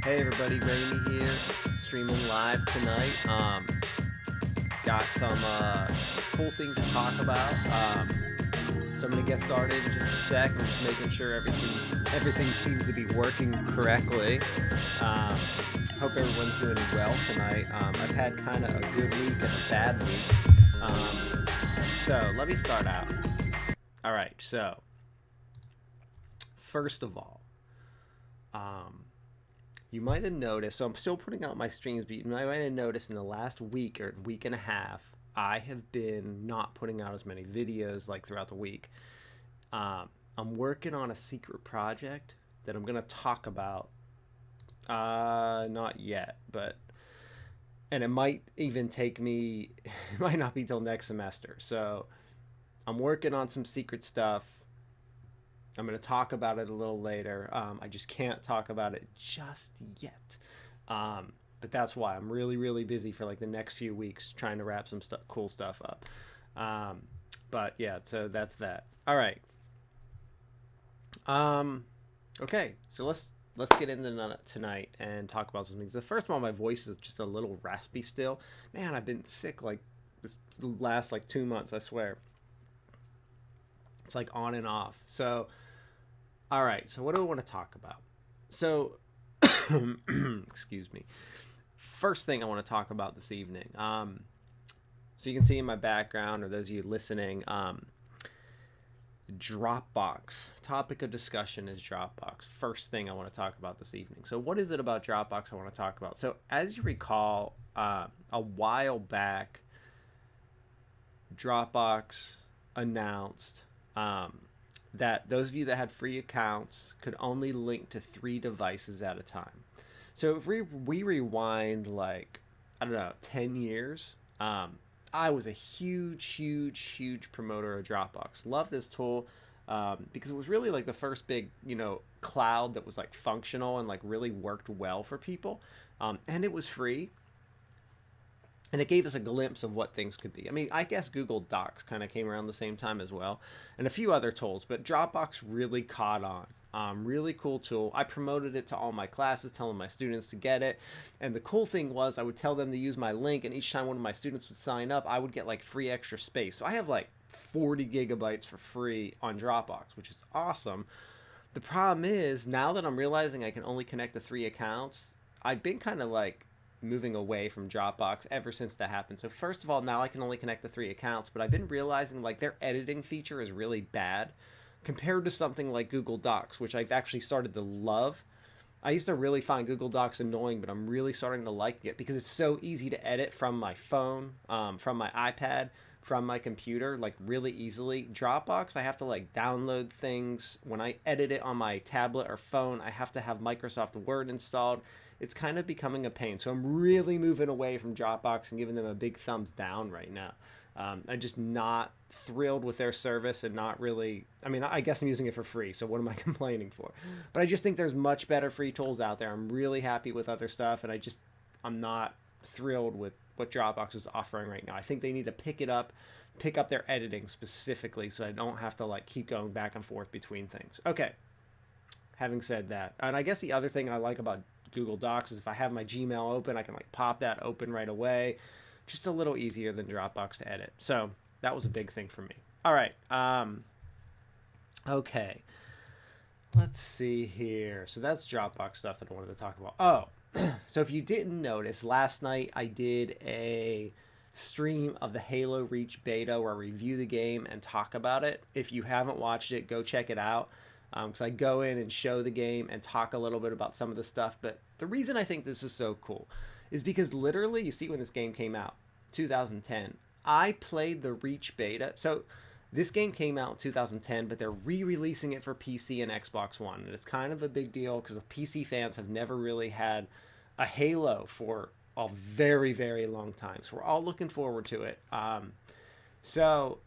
Hey everybody, Rayme here, streaming live tonight. Got some cool things to talk about. So I'm gonna get started in just a sec. I'm just making sure everything seems to be working correctly. Um, Hope everyone's doing well tonight. I've had kind of a good week and a bad week. So let me start out. All right. So first of all, um, you might have noticed, so I'm still putting out my streams, but you might have noticed in the last week or week and a half, I have been not putting out as many videos like throughout the week. I'm working on a secret project that I'm going to talk about. Not yet, but, and it might even take me, it might not be till next semester. So I'm working on some secret stuff. I'm going to talk about it a little later. I just can't talk about it just yet. But that's why I'm really, really busy for like the next few weeks trying to wrap some cool stuff up. But yeah, so that's that. All right. Um, okay, so let's get into tonight and talk about some things. The first one, my voice is just a little raspy still. Man, I've been sick like this the last like 2 months. I swear. It's like on and off. So all right, so what do I want to talk about? So, excuse me. First thing I want to talk about this evening. So you can see in my background, or those of you listening, Dropbox. Topic of discussion is Dropbox. First thing I want to talk about this evening. So what is it about Dropbox I want to talk about? So as you recall, a while back, Dropbox announced that those of you that had free accounts could only link to 3 devices at a time. So if we rewind like, I don't know, 10 years, I was a huge promoter of Dropbox. Love this tool because it was really like the first big, cloud that was like functional and like really worked well for people. And it was free. And it gave us a glimpse of what things could be. I mean, I guess Google Docs kind of came around the same time as well, and a few other tools, but Dropbox really caught on. Really cool tool. I promoted it to all my classes, telling my students to get it. And the cool thing was I would tell them to use my link, and each time one of my students would sign up, I would get like free extra space. So I have like 40 gigabytes for free on Dropbox, which is awesome. The problem is now that I'm realizing I can only connect to 3 accounts, I've been kind of like moving away from Dropbox ever since that happened. So first of all, now I can only connect to 3 accounts, but I've been realizing like their editing feature is really bad compared to something like Google Docs, which I've actually started to love. I used to really find Google Docs annoying, but I'm really starting to like it because it's so easy to edit from my phone, from my iPad, from my computer, like really easily. Dropbox, I have to like download things. When I edit it on my tablet or phone, I have to have Microsoft Word installed. It's kind of becoming a pain. So I'm really moving away from Dropbox and giving them a big thumbs down right now. I'm just not thrilled with their service and not really. I mean, I guess I'm using it for free, so what am I complaining for? But I just think there's much better free tools out there. I'm really happy with other stuff, and I'm not thrilled with what Dropbox is offering right now. I think they need to pick up their editing specifically, so I don't have to like keep going back and forth between things. Okay, having said that, and I guess the other thing I like about Google Docs is if I have my Gmail open, I can like pop that open right away. Just a little easier than Dropbox to edit. So that was a big thing for me. All right. Okay. Let's see here. So that's Dropbox stuff that I wanted to talk about. Oh, so if you didn't notice, last night I did a stream of the Halo Reach beta where I review the game and talk about it. If you haven't watched it, go check it out. Because I go in and show the game and talk a little bit about some of the stuff. But the reason I think this is so cool is because literally, you see when this game came out, 2010, I played the Reach beta. So this game came out in 2010, but they're re-releasing it for PC and Xbox One. And it's kind of a big deal because the PC fans have never really had a Halo for a very, very long time. So we're all looking forward to it. So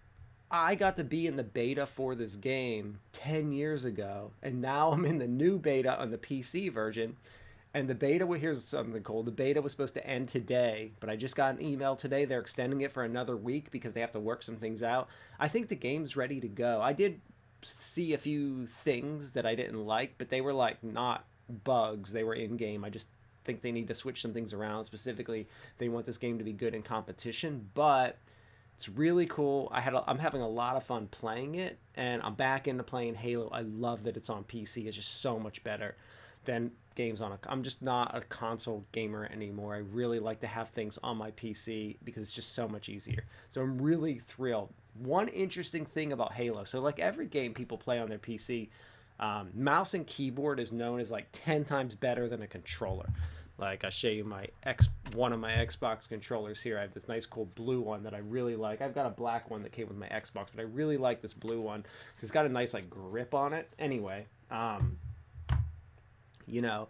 I got to be in the beta for this game 10 years ago, and now I'm in the new beta on the PC version. And the beta, well, here's something cool. The beta was supposed to end today, but I just got an email today. They're extending it for another week because they have to work some things out. I think the game's ready to go. I did see a few things that I didn't like, but they were like not bugs. They were in game. I just think they need to switch some things around. Specifically, they want this game to be good in competition, but it's really cool. I'm having a lot of fun playing it, and I'm back into playing Halo. I love that it's on PC. It's just so much better than games on a. I'm just not a console gamer anymore. I really like to have things on my PC because it's just so much easier. So I'm really thrilled. One interesting thing about Halo, so like every game people play on their PC, mouse and keyboard is known as like 10 times better than a controller. Like, I'll show you one of my Xbox controllers here. I have this nice cool blue one that I really like. I've got a black one that came with my Xbox, but I really like this blue one. It's got a nice like grip on it. Anyway, you know,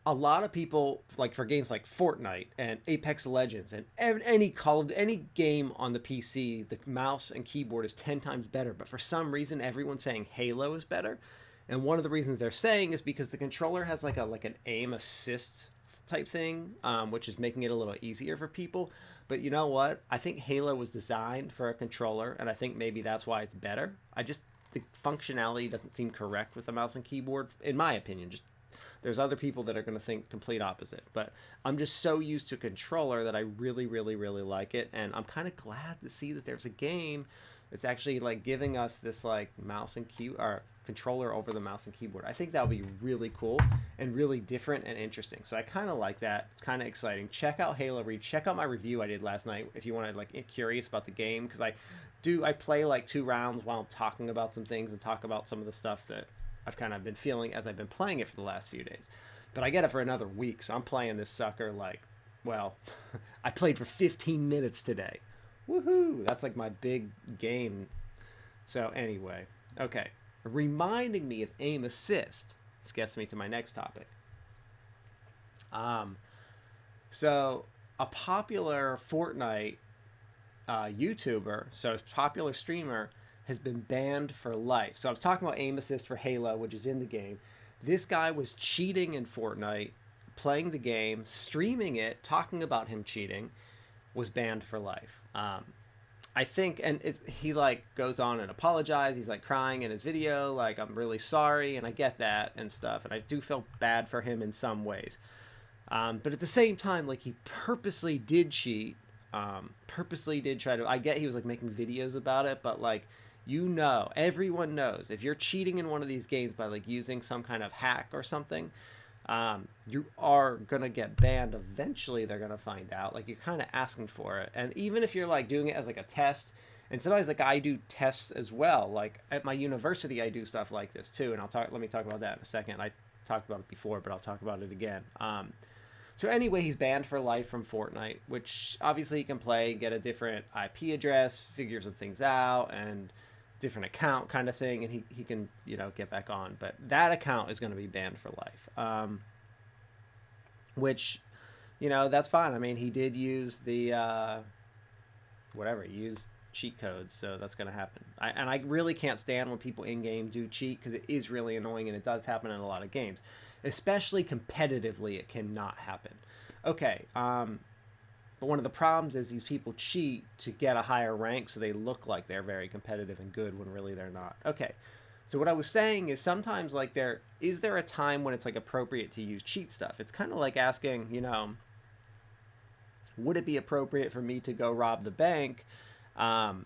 a lot of people, like for games like Fortnite and Apex Legends and any game on the PC, the mouse and keyboard is 10 times better. But for some reason, everyone's saying Halo is better. And one of the reasons they're saying is because the controller has like an aim assist type thing, which is making it a little easier for people. But you know what? I think Halo was designed for a controller, and I think maybe that's why it's better. The functionality doesn't seem correct with the mouse and keyboard, in my opinion. Just there's other people that are going to think complete opposite, but I'm just so used to controller that I really, really, really like it, and I'm kind of glad to see that there's a game that's actually like giving us this like mouse and key or controller over the mouse and keyboard. I think that would be really cool and really different and interesting. So I kind of like that. It's kind of exciting. Check out Halo Reach. Check out my review I did last night if you want to like curious about the game, because I play like 2 rounds while I'm talking about some things and talk about some of the stuff that I've kind of been feeling as I've been playing it for the last few days. But I get it for another week, so I'm playing this sucker like, well, I played for 15 minutes today. Woohoo! That's like my big game. So anyway, okay. Reminding me of aim assist. This gets me to my next topic. So a popular Fortnite YouTuber, so a popular streamer, has been banned for life. So I was talking about aim assist for Halo, which is in the game. This guy was cheating in Fortnite, playing the game, streaming it, talking about him cheating, was banned for life. I think, and he like goes on and apologizes. He's like crying in his video, like, I'm really sorry, and I get that and stuff, and I do feel bad for him in some ways. But at the same time, like, he purposely did cheat, purposely did try to. I get he was like making videos about it, but like, everyone knows if you're cheating in one of these games by like using some kind of hack or something, you are gonna get banned eventually. They're gonna find out, like, you're kind of asking for it. And even if you're like doing it as like a test, and sometimes like I do tests as well, like at my university I do stuff like this too, and let me talk about that in a second. I talked about it before, but I'll talk about it again. So anyway, he's banned for life from Fortnite, which obviously he can play, get a different IP address, figure some things out, and different account kind of thing, and he can, get back on. But that account is going to be banned for life, which, that's fine. I mean, he did use the he used cheat codes, so that's going to happen. And I really can't stand when people in game do cheat, because it is really annoying, and it does happen in a lot of games, especially competitively. It cannot happen. Okay. But one of the problems is these people cheat to get a higher rank, so they look like they're very competitive and good when really they're not. Okay, so what I was saying is sometimes, like, is there a time when it's like appropriate to use cheat stuff? It's kind of like asking, would it be appropriate for me to go rob the bank, not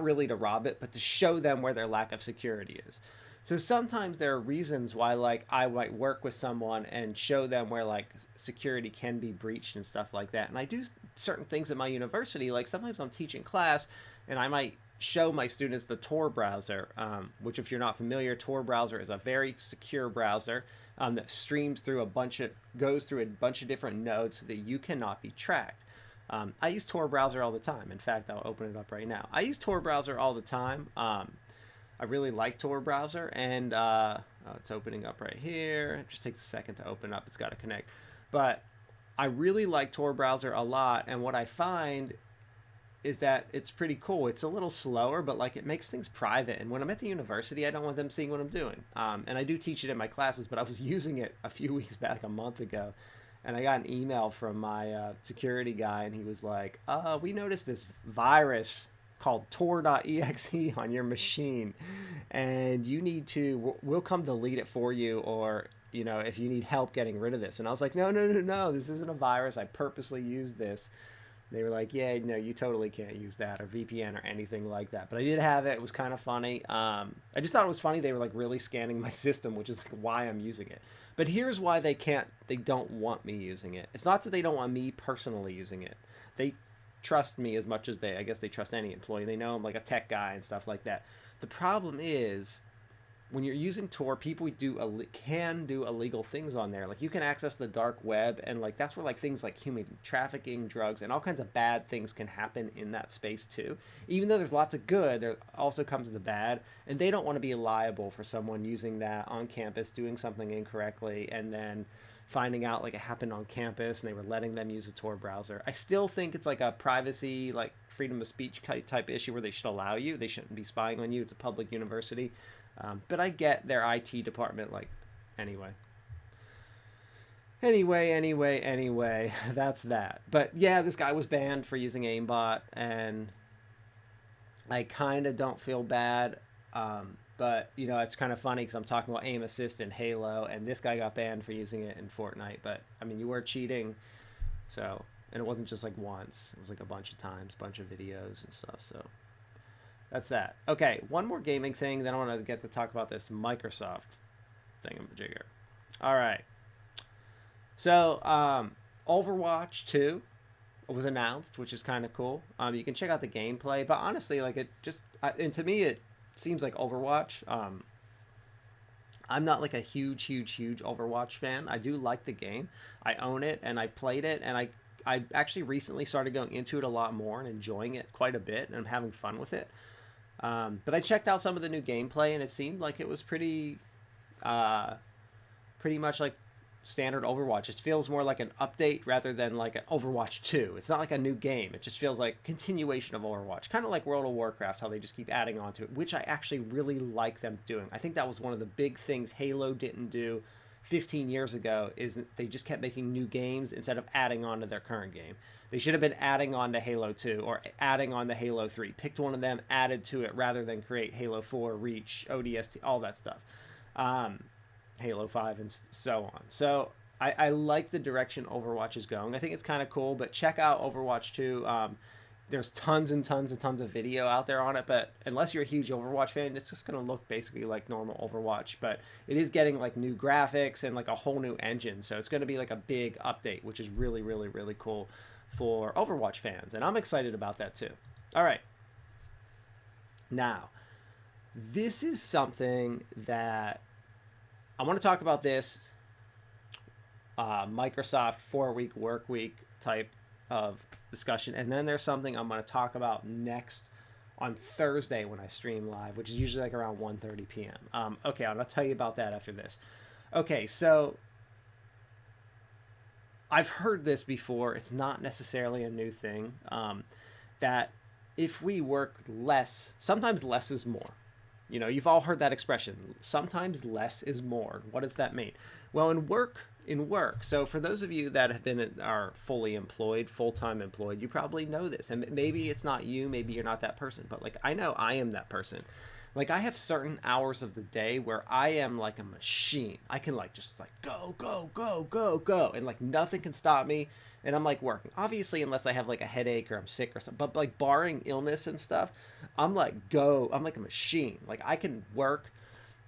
really to rob it, but to show them where their lack of security is? So sometimes there are reasons why, like, I might work with someone and show them where, like, security can be breached and stuff like that. And I do certain things at my university. Like, sometimes I'm teaching class and I might show my students the Tor browser, which, if you're not familiar, Tor browser is a very secure browser that goes through a bunch of different nodes so that you cannot be tracked. I use Tor browser all the time. In fact, I'll open it up right now. I use Tor browser all the time. I really like Tor browser, and it's opening up right here. It just takes a second to open up. It's got to connect. But I really like Tor browser a lot, and what I find is that it's pretty cool. It's a little slower, but like, it makes things private. And when I'm at the university, I don't want them seeing what I'm doing. And I do teach it in my classes, but I was using it a few weeks back, a month ago, and I got an email from my security guy, and he was like, we noticed this virus called tor.exe on your machine, and you need to, we'll come delete it for you, or if you need help getting rid of this. And I was like, no, no, no, no, this isn't a virus. I purposely used this. They were like, yeah, no, you totally can't use that, or VPN or anything like that. But I did have it. It was kind of funny. I just thought it was funny. They were like really scanning my system, which is like why I'm using it. But here's why they don't want me using it. It's not that they don't want me personally using it. They trust me as much as I guess they trust any employee. They know I'm like a tech guy and stuff like that. The problem is, when you're using Tor, people can do illegal things on there. Like, you can access the dark web, and like that's where like things like human trafficking, drugs, and all kinds of bad things can happen in that space too. Even though there's lots of good, there also comes the bad, and they don't want to be liable for someone using that on campus, doing something incorrectly, and then finding out like it happened on campus and they were letting them use a Tor browser. I still think it's like a privacy, like freedom of speech type issue where they should allow you. They shouldn't be spying on you. It's a public university. But I get their IT department, like, anyway. Anyway, that's that. But yeah, this guy was banned for using aimbot, and I kind of don't feel bad. But, it's kind of funny because I'm talking about aim assist in Halo, and this guy got banned for using it in Fortnite. But, I mean, you were cheating, so, and it wasn't just like once. It was like a bunch of times, bunch of videos and stuff, so. That's that. Okay, one more gaming thing, then I want to get to talk about this Microsoft thingamajigger. All right. So, Overwatch 2 was announced, which is kind of cool. You can check out the gameplay, but honestly, like, it just, and to me, it seems like Overwatch. I'm not like a huge Overwatch fan. I do like the game. I own it, and I played it, and I actually recently started going into it a lot more and enjoying it quite a bit, and I'm having fun with it. But I checked out some of the new gameplay, and it seemed like it was pretty much like standard Overwatch. It feels more like an update rather than like an Overwatch 2. It's not like a new game. It just feels like continuation of Overwatch. Kind of like World of Warcraft, how they just keep adding on to it, which I actually really like them doing. I think that was one of the big things Halo didn't do 15 years ago, is they just kept making new games instead of adding on to their current game. They should have been adding on to Halo 2 or adding on to Halo 3. Picked one of them, added to it, rather than create Halo 4, Reach, ODST, all that stuff. Halo 5 and so on. So I like the direction Overwatch is going. I think it's kind of cool, but check out Overwatch 2. There's tons and tons and tons of video out there on it, but unless you're a huge Overwatch fan, it's just going to look basically like normal Overwatch, but it is getting like new graphics and like a whole new engine, so it's going to be like a big update, which is really, really, really cool for Overwatch fans, and I'm excited about that too. All right. Now, this is something that I want to talk about, this Microsoft 4-week work week type of discussion, and then there's something I'm going to talk about next on Thursday when I stream live, which is usually like around 1:30 p.m. Okay, I'll tell you about that after this. Okay, so I've heard this before. It's not necessarily a new thing, that if we work less, sometimes less is more. You've all heard that expression. Sometimes less is more. What does that mean? Well, in work. So for those of you that are fully employed, full-time employed, you probably know this. And maybe it's not you, maybe you're not that person, but like I know I am that person. Like, I have certain hours of the day where I am like a machine. I can like just like go, and like nothing can stop me. And I'm like working. Obviously, unless I have like a headache or I'm sick or something. But like barring illness and stuff, I'm like a machine. Like, I can work.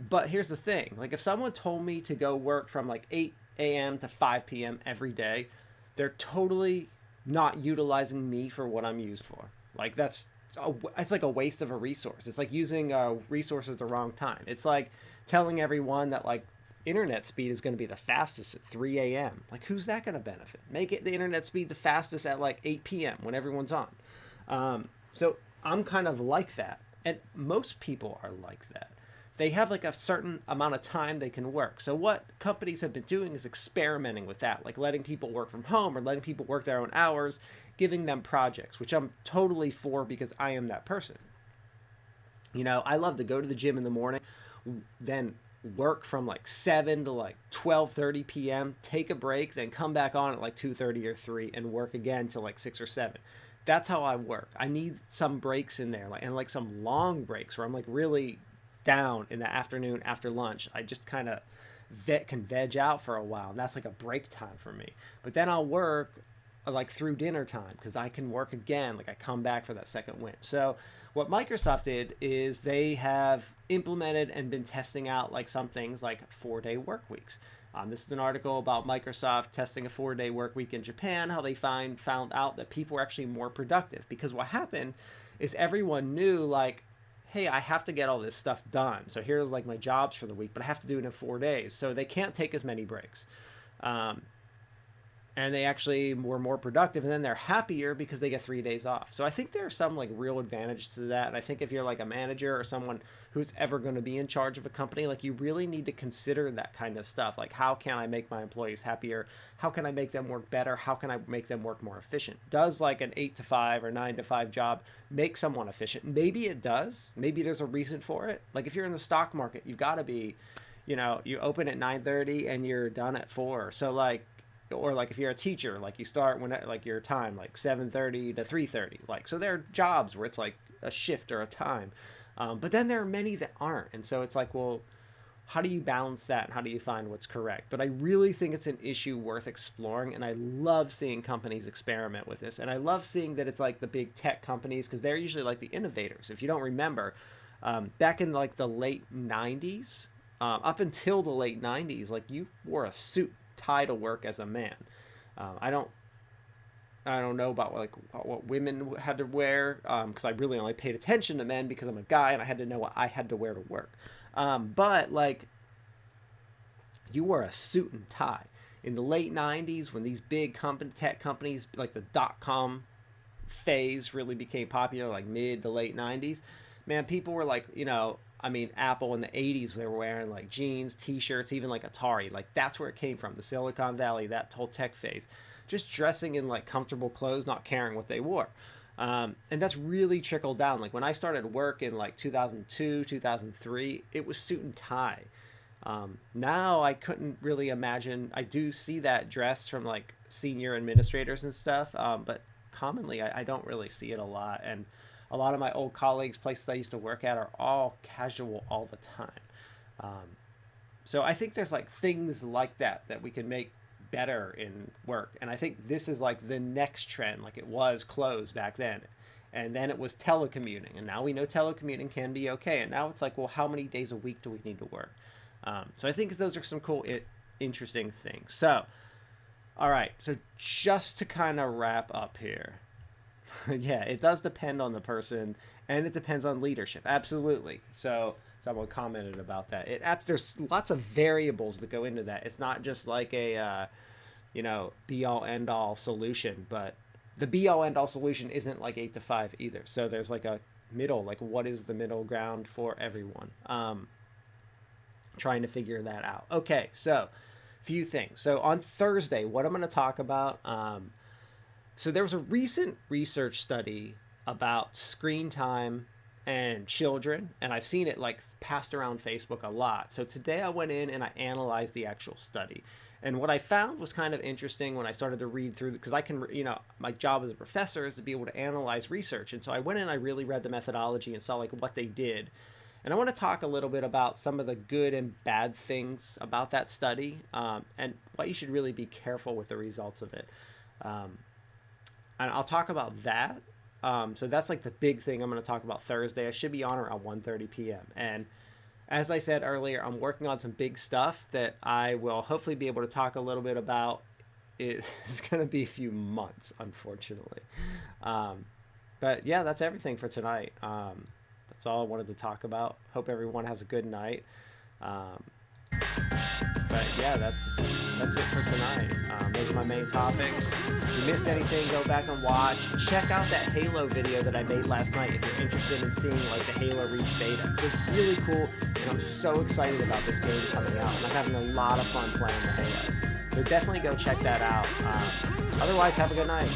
But here's the thing. Like, if someone told me to go work from like 8 a.m. to 5 p.m. every day, they're totally not utilizing me for what I'm used for. Like, it's like a waste of a resource. It's like using resources at the wrong time. It's like telling everyone that like internet speed is going to be the fastest at 3 a.m. Like, who's that going to benefit? Make it the internet speed the fastest at like 8 p.m. when everyone's on. So I'm kind of like that. And most people are like that. They have like a certain amount of time they can work. So what companies have been doing is experimenting with that, like letting people work from home or letting people work their own hours, giving them projects, which I'm totally for because I am that person. I love to go to the gym in the morning, then work from like 7 to like 12:30 p.m., take a break, then come back on at like 2:30 or 3 and work again till like 6 or 7. that's how I work. I need some breaks in there, like, and like some long breaks where I'm like really down in the afternoon after lunch. I just kind of can veg out for a while, and that's like a break time for me. But then I'll work like through dinner time because I can work again. Like I come back for that second win. So what Microsoft did is they have implemented and been testing out like some things like 4-day work weeks. This is an article about Microsoft testing a 4-day work week in Japan, how they found out that people were actually more productive. Because what happened is everyone knew, like, hey, I have to get all this stuff done. So here's like my jobs for the week, but I have to do it in 4 days. So they can't take as many breaks. And they actually were more productive, and then they're happier because they get 3 days off. So I think there are some like real advantages to that. And I think if you're like a manager or someone who's ever going to be in charge of a company, like you really need to consider that kind of stuff. Like, how can I make my employees happier? How can I make them work better? How can I make them work more efficient? Does like an 8 to 5 or 9 to 5 job make someone efficient? Maybe it does. Maybe there's a reason for it. Like if you're in the stock market, you've got to be, you know, you open at 9:30 and you're done at 4. So like, or like if you're a teacher, like you start when like your time like 7:30 to 3:30, like, so there are jobs where it's like a shift or a time, but then there are many that aren't, and so it's like, well, how do you balance that and how do you find what's correct? But I really think it's an issue worth exploring, and I love seeing companies experiment with this, and I love seeing that it's like the big tech companies, because they're usually like the innovators. If you don't remember, back in like the late 90s, up until the late 90s, like you wore a suit tie to work as a man. I don't know about like what women had to wear, because I really only paid attention to men because I'm a guy and I had to know what I had to wear to work. But like you wore a suit and tie in the late 90s when these big tech companies like the .com phase really became popular, like mid to late 90s. Man, people were like, you know, I mean, Apple in the 80s, they were wearing like jeans, t-shirts, even like Atari. Like that's where it came from, the Silicon Valley, that whole tech phase. Just dressing in like comfortable clothes, not caring what they wore. And that's really trickled down. Like when I started work in like 2002, 2003, it was suit and tie. Now I couldn't really imagine. I do see that dress from like senior administrators and stuff, but commonly I don't really see it a lot. And a lot of my old colleagues, places I used to work at, are all casual all the time. So I think there's like things like that we can make better in work. And I think this is like the next trend, like it was clothes back then. And then it was telecommuting. And now we know telecommuting can be okay. And now it's like, well, how many days a week do we need to work? So I think those are some cool, interesting things. So, all right. So just to kind of wrap up here. Yeah, it does depend on the person, and it depends on leadership. Absolutely. So someone commented about that. There's lots of variables that go into that. It's not just like a, be-all, end-all solution, but the be-all, end-all solution isn't like 8 to 5 either. So there's like a middle, like what is the middle ground for everyone? Trying to figure that out. Okay, so few things. So on Thursday, what I'm going to talk about, so there was a recent research study about screen time and children, and I've seen it like passed around Facebook a lot. So today I went in and I analyzed the actual study. And what I found was kind of interesting when I started to read through, because I can, my job as a professor is to be able to analyze research. And so I went in, I really read the methodology and saw like what they did. And I want to talk a little bit about some of the good and bad things about that study, and why you should really be careful with the results of it. And I'll talk about that. So that's like the big thing I'm going to talk about Thursday. I should be on around 1:30 p.m. And as I said earlier, I'm working on some big stuff that I will hopefully be able to talk a little bit about. It's going to be a few months, unfortunately. But yeah, that's everything for tonight. That's all I wanted to talk about. Hope everyone has a good night. But yeah, that's it for tonight. Those are my main topics. If you missed anything, go back and watch. Check out that Halo video that I made last night if you're interested in seeing like the Halo Reach beta. So it's really cool, and I'm so excited about this game coming out, and I'm having a lot of fun playing the Halo. So definitely go check that out. Otherwise, have a good night.